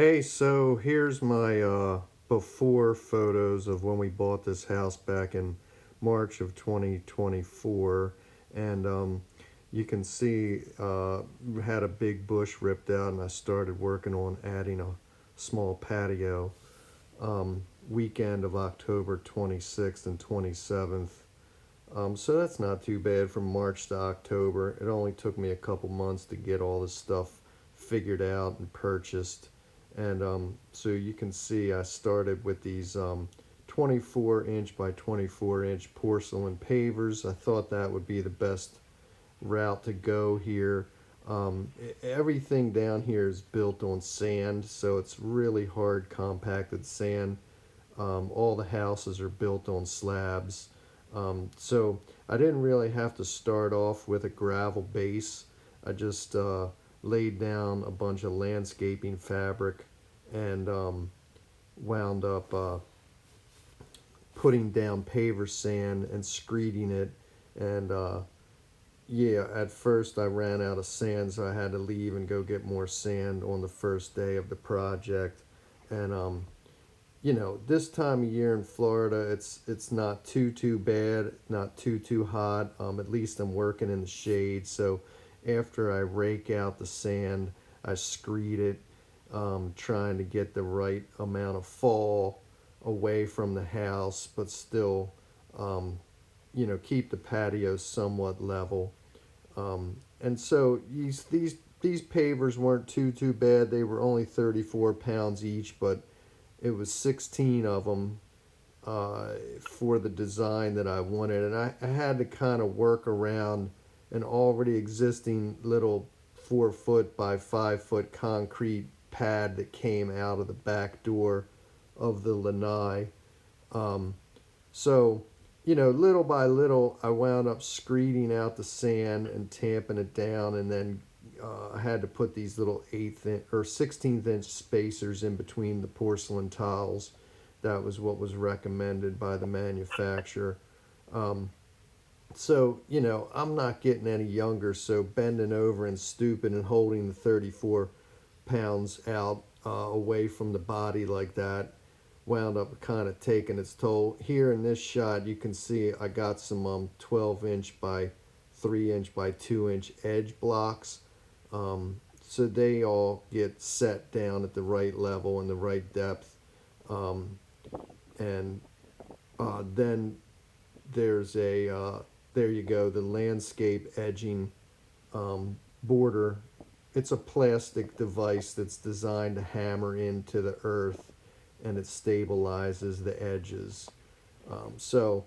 Hey, so here's my before photos of when we bought this house back in March of 2024. And you can see we had a big bush ripped out, and I started working on adding a small patio weekend of October 26th and 27th. So that's not too bad from March to October. It only took me a couple months to get all this stuff figured out and purchased. And so you can see I started with these 24 inch by 24 inch porcelain pavers. I thought that would be the best route to go here. Everything down here is built on sand, so it's really hard compacted sand. All the houses are built on slabs. So I didn't really have to start off with a gravel base. I just laid down a bunch of landscaping fabric and wound up putting down paver sand and screeding it. And yeah, at first I ran out of sand, so I had to leave and go get more sand on the first day of the project. And this time of year in Florida, it's not too bad, not too hot. At least I'm working in the shade. So after I rake out the sand, I screed it, trying to get the right amount of fall away from the house, but still, keep the patio somewhat level. And so these pavers weren't too bad. They were only 34 pounds each, but it was 16 of them for the design that I wanted. And I had to kind of work around an already existing little 4 foot by 5 foot concrete pad that came out of the back door of the lanai. So, little by little, I wound up screeding out the sand and tamping it down, and then I had to put these little 16th inch spacers in between the porcelain tiles. That was what was recommended by the manufacturer. So, I'm not getting any younger, so bending over and stooping and holding the 34 pounds out away from the body like that wound up kind of taking its toll. Here in this shot, you can see I got some 12 inch by 3 inch by 2 inch edge blocks. So they all get set down at the right level and the right depth. And then there's there you go, the landscape edging border. It's a plastic device that's designed to hammer into the earth, and it stabilizes the edges. So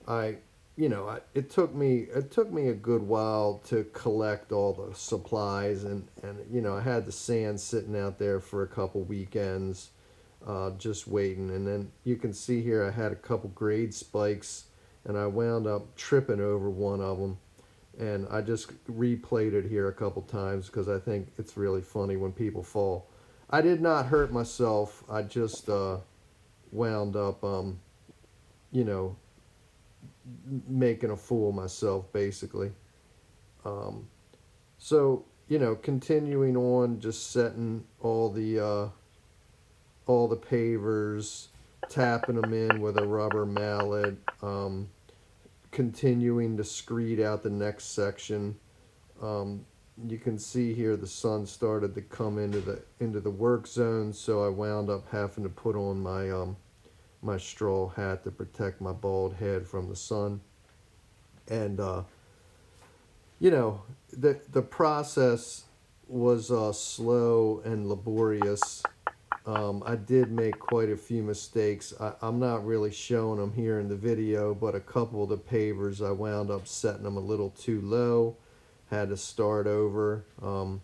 it took me a good while to collect all the supplies, and I had the sand sitting out there for a couple weekends, just waiting. And then you can see here I had a couple grade spikes, and I wound up tripping over one of them, and I just replayed it here a couple times because I think it's really funny when people fall. I did not hurt myself. I just wound up, you know, making a fool of myself, basically. Um, so, continuing on, just setting all the pavers, tapping them in with a rubber mallet, continuing to screed out the next section. You can see here the sun started to come into the work zone, so I wound up having to put on my straw hat to protect my bald head from the sun. And the process was slow and laborious. I did make quite a few mistakes. I'm not really showing them here in the video, but a couple of the pavers I wound up setting them a little too low. Had to start over. I'm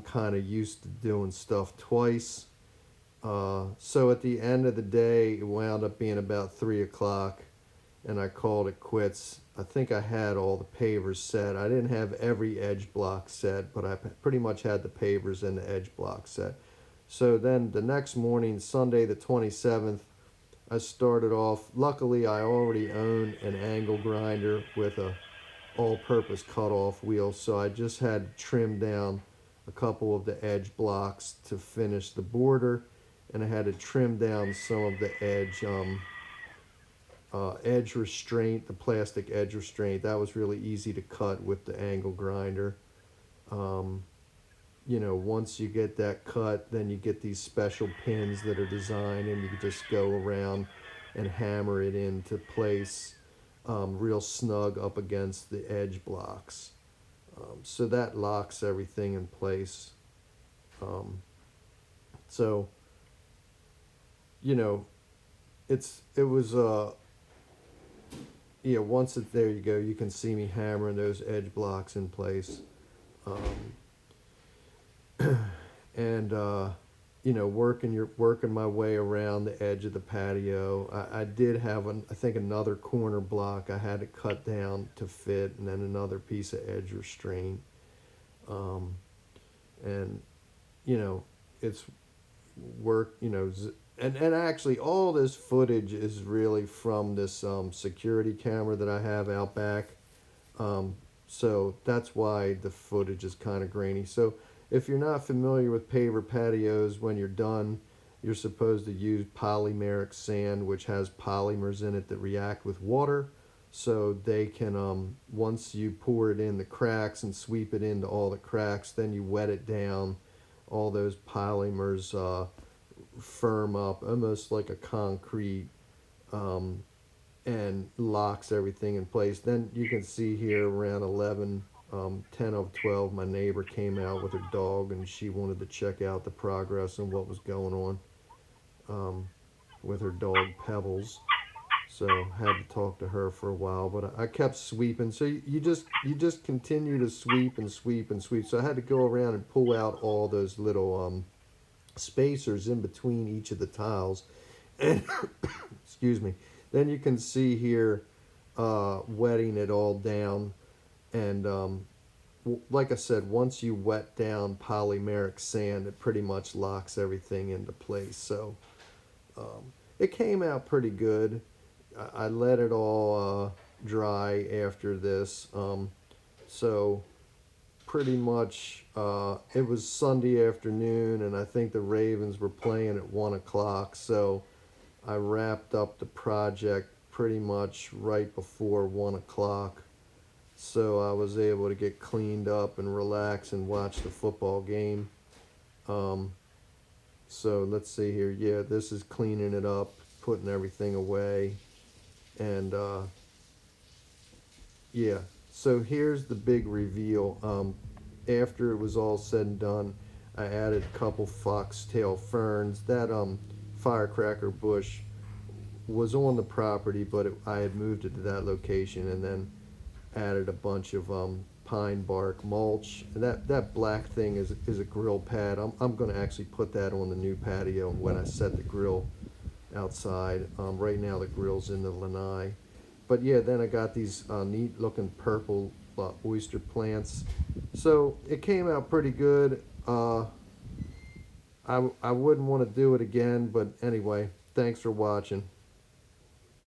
kind of used to doing stuff twice. So at the end of the day, it wound up being about 3 o'clock, and I called it quits. I think I had all the pavers set. I didn't have every edge block set, but I pretty much had the pavers and the edge block set. So then the next morning, Sunday the 27th, I started off. Luckily, I already owned an angle grinder with a all-purpose cutoff wheel, so I just had to trim down a couple of the edge blocks to finish the border, and I had to trim down some of the edge restraint, the plastic edge restraint. That was really easy to cut with the angle grinder. Um, Once you get that cut, then you get these special pins that are designed, and you can just go around and hammer it into place real snug up against the edge blocks. So that locks everything in place. Um, so you know, it was yeah. Once it there you go, you can see me hammering those edge blocks in place. Um, and working my way around the edge of the patio. I did have I think another corner block I had to cut down to fit, and then another piece of edge restraint. Um, and you know, it's work. And actually, all this footage is really from this security camera that I have out back. Um, so that's why the footage is kind of grainy. So if you're not familiar with paver patios, when you're done, you're supposed to use polymeric sand, which has polymers in it that react with water. So they can, once you pour it in the cracks and sweep it into all the cracks, then you wet it down. All those polymers firm up almost like a concrete, um, and locks everything in place. Then you can see here around 11, 10 of 12, my neighbor came out with her dog, and she wanted to check out the progress and what was going on with her dog Pebbles. So had to talk to her for a while, but I kept sweeping. So you just continue to sweep and sweep and sweep. So I had to go around and pull out all those little spacers in between each of the tiles. And excuse me. Then you can see here wetting it all down. And like I said, once you wet down polymeric sand, it pretty much locks everything into place. So it came out pretty good. I let it all dry after this. So pretty much it was Sunday afternoon, and I think the Ravens were playing at 1 o'clock. So I wrapped up the project pretty much right before 1 o'clock. So I was able to get cleaned up and relax and watch the football game. So let's see here. Yeah, this is cleaning it up, putting everything away. And yeah, so here's the big reveal. After it was all said and done, I added a couple foxtail ferns. That firecracker bush was on the property, but I had moved it to that location, and then added a bunch of pine bark mulch. And that black thing is a grill pad. I'm going to actually put that on the new patio when I set the grill outside. Right now the grill's in the lanai. But yeah, then I got these neat looking purple oyster plants. So it came out pretty good. I wouldn't want to do it again, but anyway, thanks for watching.